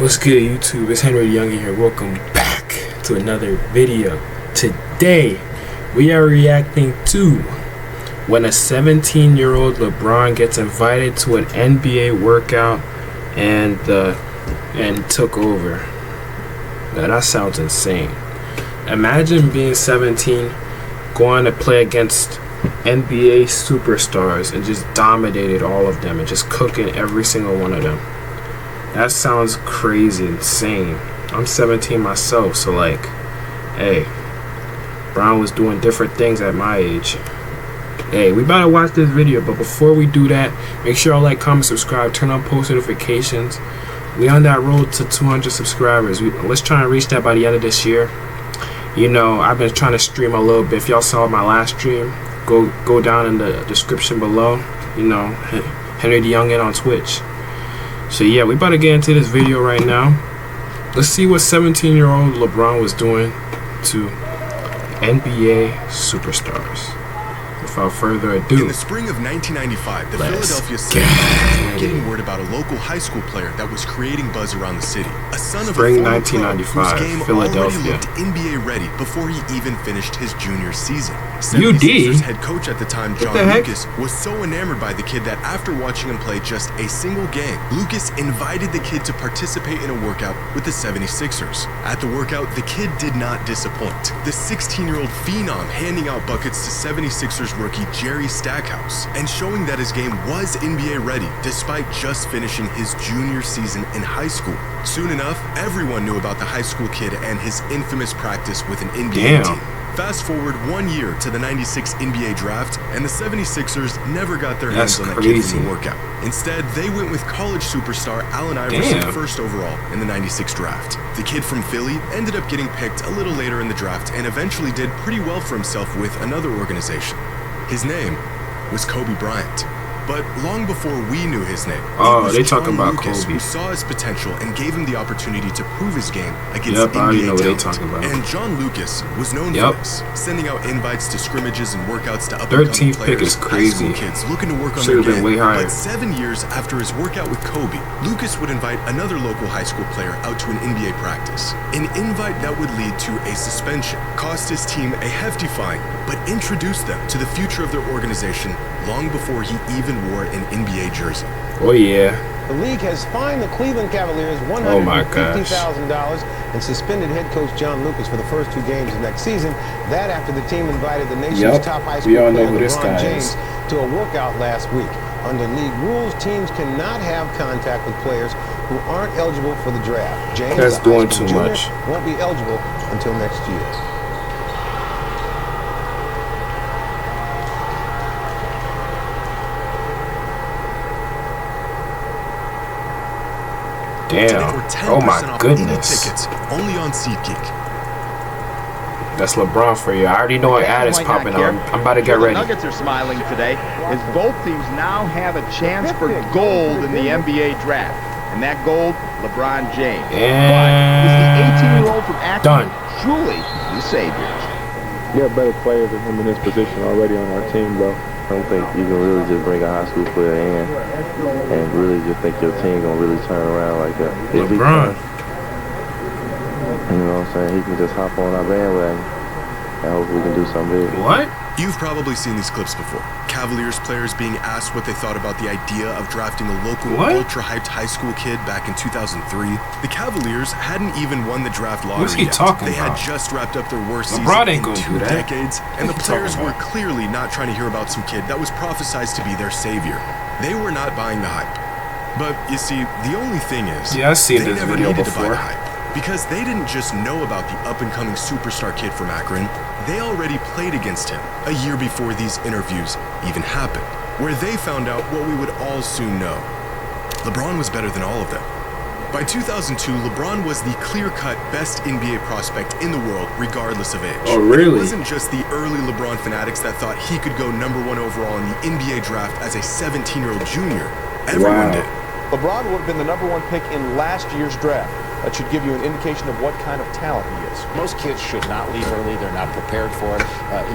What's good, YouTube? It's HenryTheYoungin here. Welcome back to another video. Today, we are reacting to when a 17-year-old LeBron gets invited to an NBA workout and took over. Now, that sounds insane. Imagine being 17, going to play against NBA superstars and just dominated all of them and just cooking every single one of them. That sounds crazy, insane. I'm 17 myself, so like, hey, Brown was doing different things at my age. Hey, we about to watch this video, but before we do that, make sure y'all like, comment, subscribe, turn on post notifications. We on that road to 200 subscribers. Let's try and reach that by the end of this year. You know, I've been trying to stream a little bit. If y'all saw my last stream, go down in the description below. You know, HenryTheYoungin on Twitch. So yeah, we about to get into this video right now. Let's see what 17-year-old LeBron was doing to NBA superstars. Without further ado, in the spring of 1995, the Philadelphia 76ers were getting word about a local high school player that was creating buzz around the city. A son of spring a former 1995, pro whose game Philadelphia. already looked NBA ready before he even finished his junior season. UD? 76ers head coach at the time, John Lucas, was so enamored by the kid that after watching him play just a single game, Lucas invited the kid to participate in a workout with the 76ers. At the workout, the kid did not disappoint. The 16-year-old phenom handing out buckets to 76ers rookie Jerry Stackhouse and showing that his game was NBA ready despite just finishing his junior season in high school. Soon enough, everyone knew about the high school kid and his infamous practice with an NBA team. Fast forward 1 year to the 96 NBA draft, and the 76ers never got their hands on that kid from the workout. Instead, they went with college superstar Allen Iverson first overall in the 96 draft. The kid from Philly ended up getting picked a little later in the draft and eventually did pretty well for himself with another organization. His name was Kobe Bryant. But long before we knew his name, they talking about Lucas Kobe, who saw his potential and gave him the opportunity to prove his game against NBA talent. And John Lucas was known for this, sending out invites to scrimmages and workouts to up-and-coming players, is crazy. high school kids looking to work on their game. But 7 years after his workout with Kobe, Lucas would invite another local high school player out to an NBA practice. An invite that would lead to a suspension, cost his team a hefty fine, but introduced them to the future of their organization long before he even wore an NBA jersey. Oh yeah. The league has fined the Cleveland Cavaliers $150,000 and suspended head coach John Lucas for the first 2 games of next season. That after the team invited the nation's top high school player LeBron James to a workout last week. Under league rules, teams cannot have contact with players who aren't eligible for the draft. James, that's doing too much, won't be eligible until next year. Damn. Oh my goodness. Tickets only on SeatGeek. That's LeBron for you. I already know an ad is popping on. I'm about to get ready. The Nuggets are smiling today as both teams now have a chance for gold in the NBA draft. And that gold, LeBron James. And but is the 18-year-old from Akron truly the savior? We have better players than him in this position already on our team, bro. I don't think you can really just bring a high school player in and really just think your team gonna really turn around like that. LeBron, you know what I'm saying? He can just hop on our bandwagon and hopefully we can do something big. What? You've probably seen these clips before. Cavaliers players being asked what they thought about the idea of drafting a local ultra-hyped high school kid back in 2003. The Cavaliers hadn't even won the draft lottery yet. They had just wrapped up their worst season in 2 decades, and the players were clearly not trying to hear about some kid that was prophesized to be their savior. They were not buying the hype. But you see, the only thing is, I've seen they this never video needed to buy before. the hype. Because they didn't just know about the up-and-coming superstar kid from Akron, they already played against him a year before these interviews even happened, where they found out what we would all soon know. LeBron was better than all of them. By 2002, LeBron was the clear-cut best NBA prospect in the world, regardless of age. Oh, really? And it wasn't just the early LeBron fanatics that thought he could go #1 overall in the NBA draft as a 17-year-old junior. Everyone did. LeBron would have been the #1 pick in last year's draft. That should give you an indication of what kind of talent he is. Most kids should not leave early. They're not prepared for it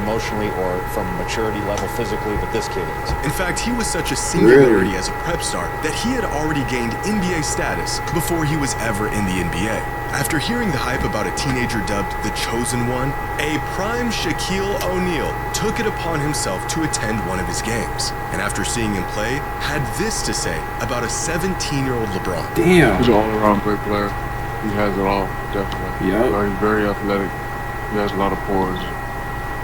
emotionally or from maturity level physically, but this kid is. In fact, he was such a singularity as a prep star that he had already gained NBA status before he was ever in the NBA. After hearing the hype about a teenager dubbed the Chosen One, a prime Shaquille O'Neal took it upon himself to attend one of his games. And after seeing him play, had this to say about a 17-year-old LeBron. Damn. He's an all-around great player. He has it all, definitely. Yeah. He's very athletic. He has a lot of poise.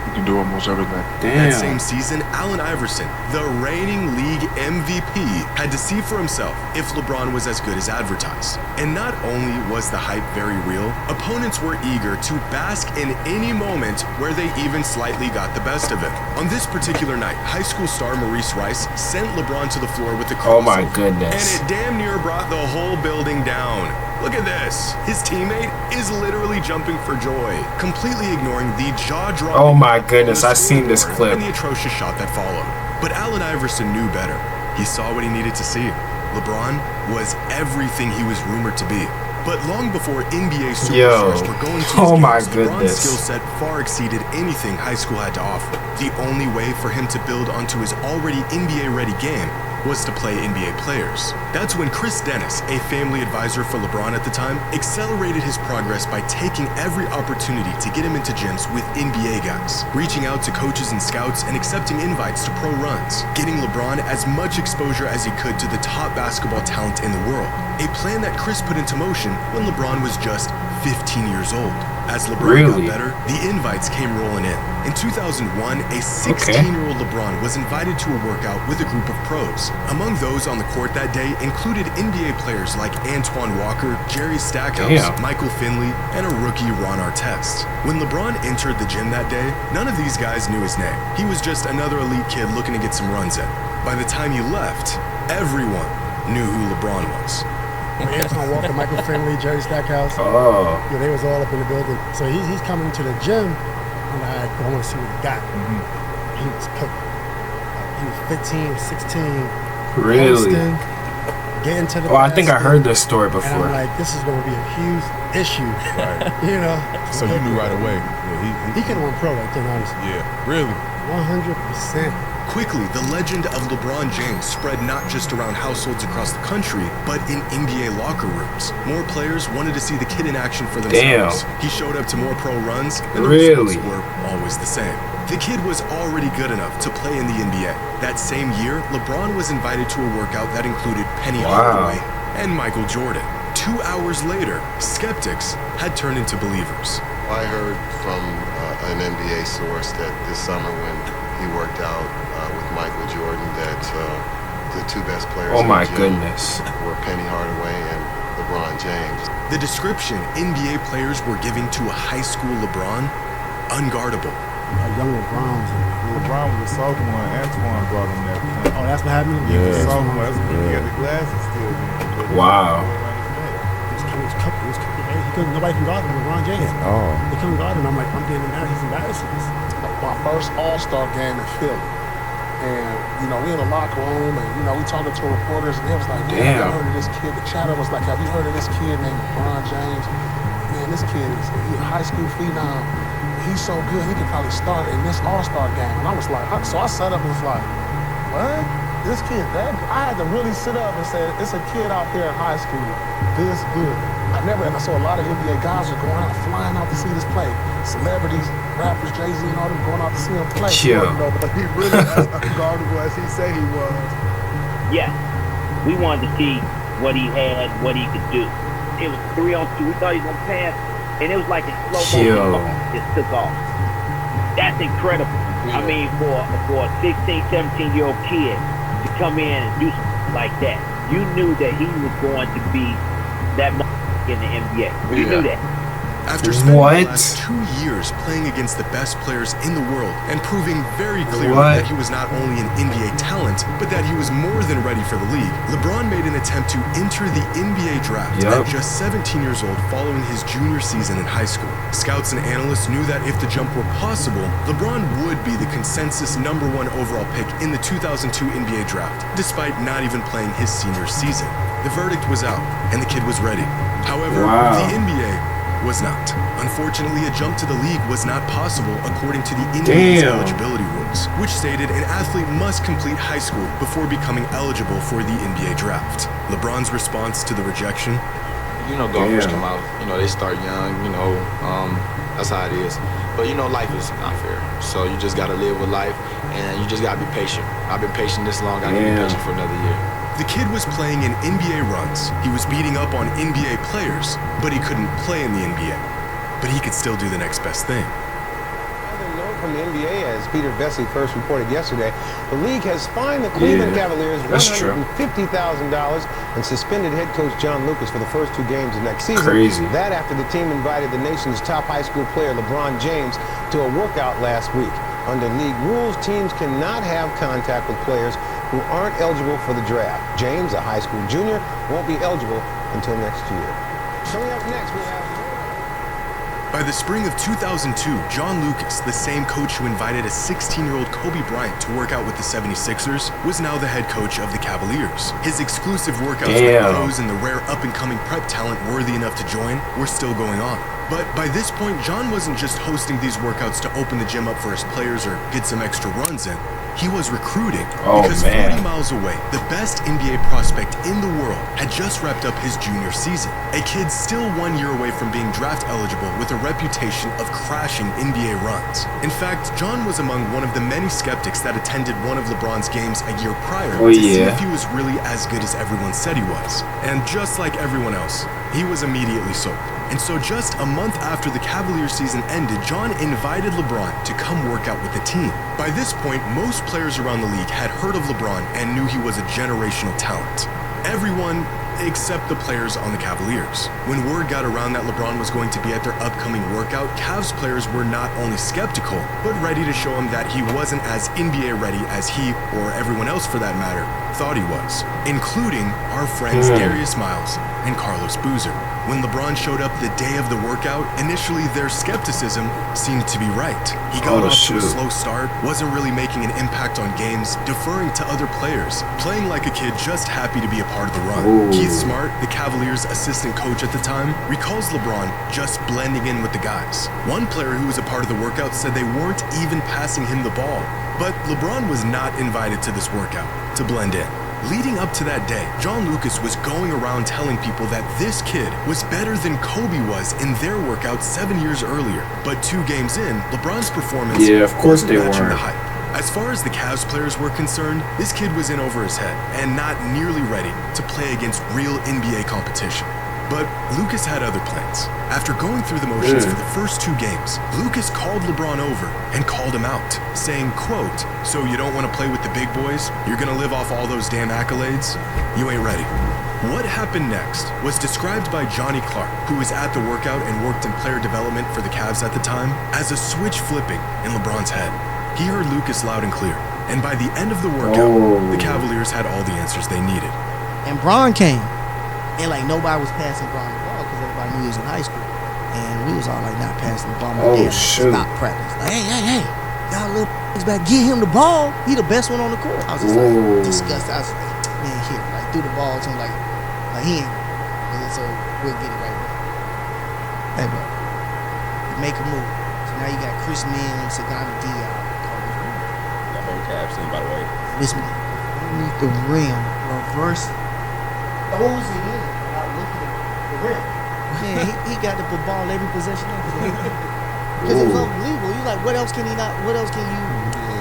He can do almost everything. Damn. That same season, Allen Iverson, the reigning league MVP, had to see for himself if LeBron was as good as advertised. And not only was the hype very real, opponents were eager to bask in any moment where they even slightly got the best of him. On this particular night, high school star Maurice Rice sent LeBron to the floor with the crossover. Oh my goodness. And it damn near brought the whole building down. Look at this. His teammate is literally jumping for joy, completely ignoring the jaw-dropping. Oh my goodness, I've seen this clip. And the atrocious shot that followed. But Allen Iverson knew better. He saw what he needed to see. LeBron was everything he was rumored to be. But long before NBA superstars were going to his games, LeBron's skill set far exceeded anything high school had to offer. The only way for him to build onto his already NBA-ready game was to play NBA players. That's when Chris Dennis, a family advisor for LeBron at the time, accelerated his progress by taking every opportunity to get him into gyms with NBA guys, reaching out to coaches and scouts and accepting invites to pro runs, getting LeBron as much exposure as he could to the top basketball talent in the world. A plan that Chris put into motion when LeBron was just 15 years old. As LeBron got better, the invites came rolling in. In 2001, a 16-year-old LeBron was invited to a workout with a group of pros. Among those on the court that day included NBA players like Antoine Walker, Jerry Stackhouse, Michael Finley, and a rookie Ron Artest. When LeBron entered the gym that day, none of these guys knew his name. He was just another elite kid looking to get some runs in. By the time he left, everyone knew who LeBron was. Antoine Walker, Michael Finley, Jerry Stackhouse. Oh. Yeah, they was all up in the building. So he's coming to the gym, and I want to see what he got. He was cooking. He was 15, 16. Really? Hosting, getting to the I think I heard this story before. And I'm like, this is going to be a huge issue. Right. You know? So you knew right away. Yeah, he could have won pro right then, honestly. Yeah, really? 100%. Quickly, the legend of LeBron James spread not just around households across the country, but in NBA locker rooms. More players wanted to see the kid in action for themselves. He showed up to more pro runs, and the results were always the same. The kid was already good enough to play in the NBA. That same year, LeBron was invited to a workout that included Penny Hardaway and Michael Jordan. 2 hours later, skeptics had turned into believers. I heard from an NBA source that this summer when he worked out with Michael Jordan that the two best players in the gym were Penny Hardaway and LeBron James. The description NBA players were giving to a high school LeBron, unguardable. Young LeBron was a sophomore and Antoine brought him there. Oh, that's what happened? Yeah, sophomore. That's when he got the glasses still. Wow. Nobody can guard him, LeBron James. Oh. They couldn't guard him. I'm like, I'm getting embarrassed. He's embarrassing us. My first All-Star game in Philly. And, you know, we in the locker room and, you know, we talking to reporters and they was like, man, have you heard of this kid? The chatter was like, have you heard of this kid named LeBron James? Man, this kid is a high school phenom. He's so good, he could probably start in this All-Star game. And I was like, so I sat up and was like, what? This kid that good? I had to really sit up and say, it's a kid out here in high school this good. And I saw a lot of NBA guys were going out, flying out to see this play. Celebrities, rappers, Jay-Z and all them going out to see him play. Yeah. You know, but he really as unguardable as he said he was. Yeah. We wanted to see what he had, what he could do. It was 3-on-2. We thought he was going to pass, and it was like in slow motion. Just took off. That's incredible. Yeah. I mean, for a 16, 17-year-old kid to come in and do something like that, you knew that he was going to be that in the NBA. You knew that. After spending the last 2 years playing against the best players in the world and proving very clearly that he was not only an NBA talent, but that he was more than ready for the league, LeBron made an attempt to enter the NBA draft at just 17 years old following his junior season in high school. Scouts and analysts knew that if the jump were possible, LeBron would be the consensus #1 overall pick in the 2002 NBA draft, despite not even playing his senior season. The verdict was out, and the kid was ready. However, the NBA was not. Unfortunately, a jump to the league was not possible according to the NBA's eligibility rules, which stated an athlete must complete high school before becoming eligible for the NBA draft. LeBron's response to the rejection? You know, golfers come out, you know, they start young, you know, that's how it is. But, you know, life is not fair. So you just got to live with life, and you just got to be patient. I've been patient this long, I can be patient for another year. The kid was playing in NBA runs. He was beating up on NBA players, but he couldn't play in the NBA. But he could still do the next best thing. From the NBA, as Peter Vesey first reported yesterday, the league has fined the Cleveland Cavaliers $150,000 and suspended head coach John Lucas for the first 2 games of next season. Crazy. That after the team invited the nation's top high school player, LeBron James, to a workout last week. Under league rules, teams cannot have contact with players who aren't eligible for the draft. James, a high school junior, won't be eligible until next year. Coming up next, we'll have... By the spring of 2002, John Lucas, the same coach who invited a 16-year-old Kobe Bryant to work out with the 76ers, was now the head coach of the Cavaliers. His exclusive workouts with pros and the rare up-and-coming prep talent worthy enough to join were still going on. But by this point, John wasn't just hosting these workouts to open the gym up for his players or get some extra runs in. He was recruiting because 40 miles away, the best NBA prospect in the world had just wrapped up his junior season. A kid still 1 year away from being draft eligible with a reputation of crashing NBA runs. In fact, John was among one of the many skeptics that attended one of LeBron's games a year prior to see if he was really as good as everyone said he was. And just like everyone else, he was immediately sold. And so just a month after the Cavaliers season ended, John invited LeBron to come work out with the team. By this point, most players around the league had heard of LeBron and knew he was a generational talent. Everyone except the players on the Cavaliers. When word got around that LeBron was going to be at their upcoming workout, Cavs players were not only skeptical, but ready to show him that he wasn't as NBA ready as he, or everyone else for that matter, thought he was, including our friends Darius Miles and Carlos Boozer. When LeBron showed up the day of the workout, initially their skepticism seemed to be right. He got off to a slow start, wasn't really making an impact on games, deferring to other players, playing like a kid just happy to be a part of the run. Keith Smart, the Cavaliers' assistant coach at the time, recalls LeBron just blending in with the guys. One player who was a part of the workout said they weren't even passing him the ball. But LeBron was not invited to this workout to blend in. Leading up to that day, John Lucas was going around telling people that this kid was better than Kobe was in their workout 7 years earlier. But 2 games in, LeBron's performance wasn't matching the hype. As far as the Cavs players were concerned, this kid was in over his head and not nearly ready to play against real NBA competition. But Lucas had other plans. After going through the motions for the first 2 games, Lucas called LeBron over and called him out, saying, quote, "So you don't want to play with the big boys? You're going to live off all those damn accolades? You ain't ready." What happened next was described by Johnny Clark, who was at the workout and worked in player development for the Cavs at the time, as a switch flipping in LeBron's head. He heard Lucas loud and clear, and by the end of the workout, the Cavaliers had all the answers they needed. And Bron came. And like nobody was passing Bron the ball because everybody knew he was in high school. And we was all like not passing the ball. Stop practice. Like, hey, y'all little back, get him the ball. He the best one on the court. I was just like disgusted. I was like, man, here, like threw the ball to him like he ain't. And so we'll get it right there. Hey, bro, you make a move. So now you got Chris Mills, Sagana Diop, that whole Cavs team, by the way. Listen, underneath the rim, reverse. Throws it in without looking at the rim. Man, he got to put ball every possession of it. Because it was unbelievable. You like, what else can he not? What else can you?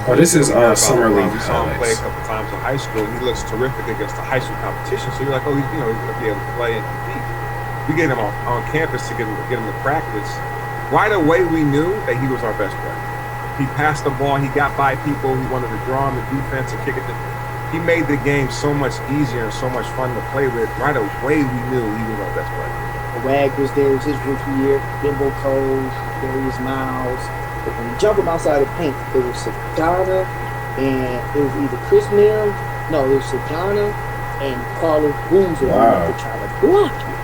Oh, this is summer league. We saw him play a couple times in high school. He looks terrific against the high school competition. So you're like, oh, he's going to be able to play and compete. We get him on campus to get him to practice. Right away, we knew that he was our best player. He passed the ball. He got by people. He wanted to draw on the defense and kick it. He made the game so much easier and so much fun to play with. Right away, we knew he was our best player. Wag was there. It was his rookie year. Bimbo Coles, Darius Miles. But when you jump him outside the paint, it was Sagana and it was either Chris Mills. No, it was Sagana and Carlos Boozer to try to block you.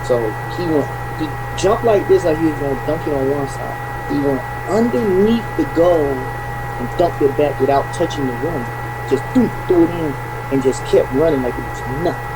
So he jumped like this, like he was going to dunk it on one side. He went underneath the goal and dunked it back without touching the rim. Just threw it in and just kept running like it was nothing.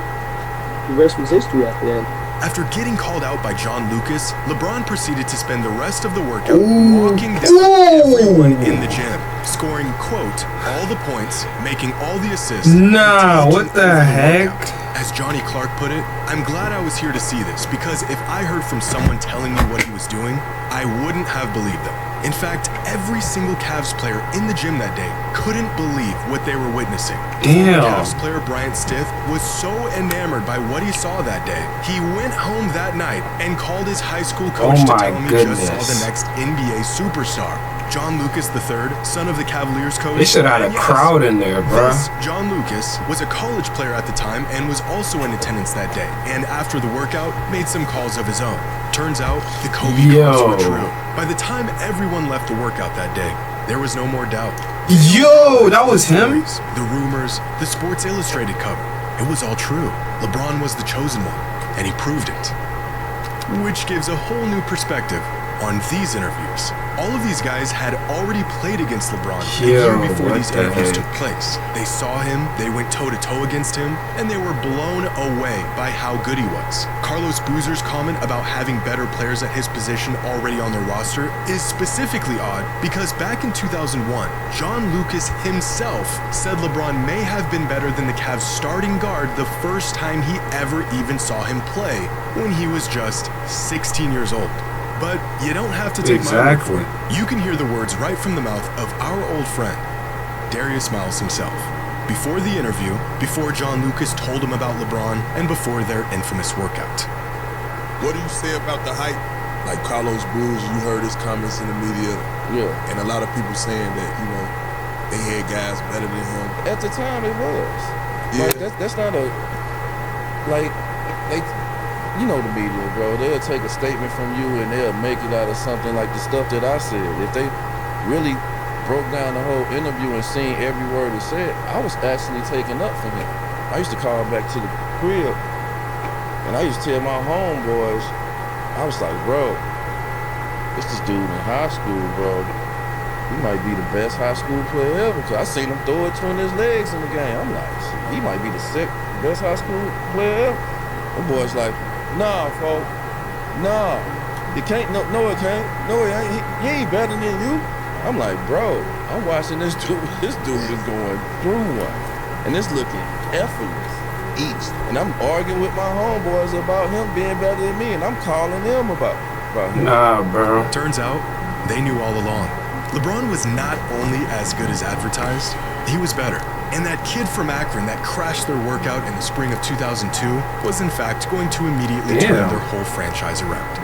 the rest was history after that. After getting called out by John Lucas, LeBron proceeded to spend the rest of the workout walking down everyone in the gym, scoring, quote, all the points, making all the assists. Nah, what the heck? As Johnny Clark put it, I'm glad I was here to see this, because if I heard from someone telling me what he was doing, I wouldn't have believed them. In fact, every single Cavs player in the gym that day couldn't believe what they were witnessing. Damn. Cavs player Bryant Stith was so enamored by what he saw that day, he went home that night and called his high school coach to tell him he just saw the next NBA superstar. John Lucas III, son of the Cavaliers coach. They should have had a crowd in there, bro. John Lucas was a college player at the time and was also in attendance that day, and after the workout, made some calls of his own. Turns out, the Kobe calls were true. By the time everyone left the workout that day, there was no more doubt. Yo, that was him? The rumors, the Sports Illustrated cover. It was all true. LeBron was the chosen one, and he proved it. Which gives a whole new perspective on these interviews. All of these guys had already played against LeBron a year before these interviews took place. They saw him, they went toe-to-toe against him, and they were blown away by how good he was. Carlos Boozer's comment about having better players at his position already on their roster is specifically odd because back in 2001, John Lucas himself said LeBron may have been better than the Cavs starting guard the first time he ever even saw him play when he was just 16 years old. But you don't have to take my word for it. You can hear the words right from the mouth of our old friend, Darius Miles himself. Before the interview, before John Lucas told him about LeBron, and before their infamous workout. What do you say about the hype? Like Carlos Booz, you heard his comments in the media. Yeah. And a lot of people saying that, you know, they had guys better than him. At the time, it was. Yeah. Like, that's not a... Like, they... You know the media, bro. They'll take a statement from you and they'll make it out of something like the stuff that I said. If they really broke down the whole interview and seen every word it said, I was actually taken up for him. I used to call back to the crib and I used to tell my homeboys, I was like, bro, it's this dude in high school, bro. He might be the best high school player ever. Cause I seen him throw it between his legs in the game. I'm like, he might be the best high school player ever. The boys like, nah, folks. Nah. It can't. No, it can't. No, it ain't. He ain't better than you. I'm like, bro, I'm watching this dude. This dude is going through one. And it's looking effortless. East. And I'm arguing with my homeboys about him being better than me. And I'm calling them about him. Nah, bro. Turns out, they knew all along. LeBron was not only as good as advertised, he was better. And that kid from Akron that crashed their workout in the spring of 2002 was in fact going to immediately turn their whole franchise around.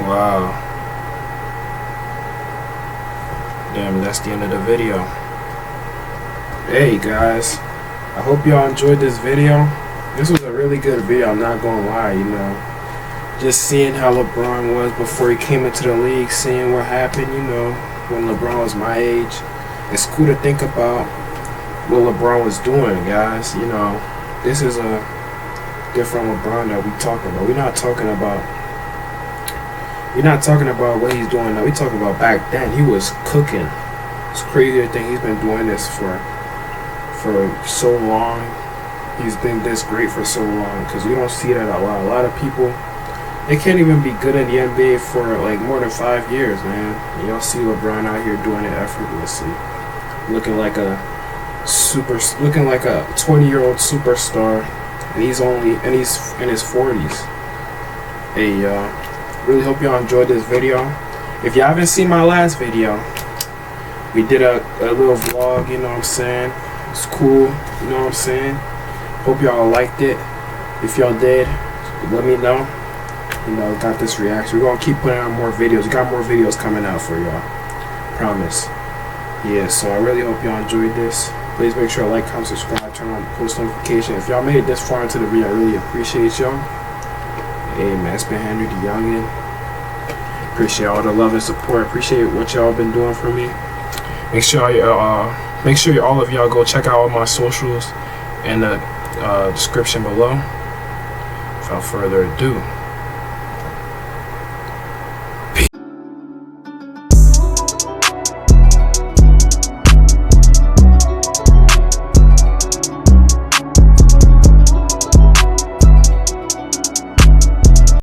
Wow. Damn, that's the end of the video. Hey guys, I hope y'all enjoyed this video. This was a really good video, I'm not gonna lie, you know. Just seeing how LeBron was before he came into the league, seeing what happened, you know, when LeBron was my age. It's cool to think about what LeBron was doing, guys. You know, this is a different LeBron that we talking about. We're not talking about what he's doing now. We're talking about back then. He was cooking. It's crazy to think he's been doing this for so long. He's been this great for so long, because we don't see that a lot. A lot of people, they can't even be good in the NBA for like more than 5 years, man. And y'all see LeBron out here doing it effortlessly, looking like a 20-year-old superstar, and he's in his 40s. Hey, really hope y'all enjoyed this video. If you haven't seen my last video, we did a little vlog, you know what I'm saying? It's cool, you know what I'm saying? Hope y'all liked it. If y'all did, let me know. You know, got this reaction. We're gonna keep putting out more videos. We got more videos coming out for y'all. Promise. Yeah, so I really hope y'all enjoyed this. Please make sure to like, comment, subscribe, turn on post notification. If y'all made it this far into the video, I really appreciate y'all. Hey man, it's been HenryTheYoungin. Appreciate all the love and support. Appreciate what y'all been doing for me. Make sure all of y'all go check out all my socials in the description below. Without further ado,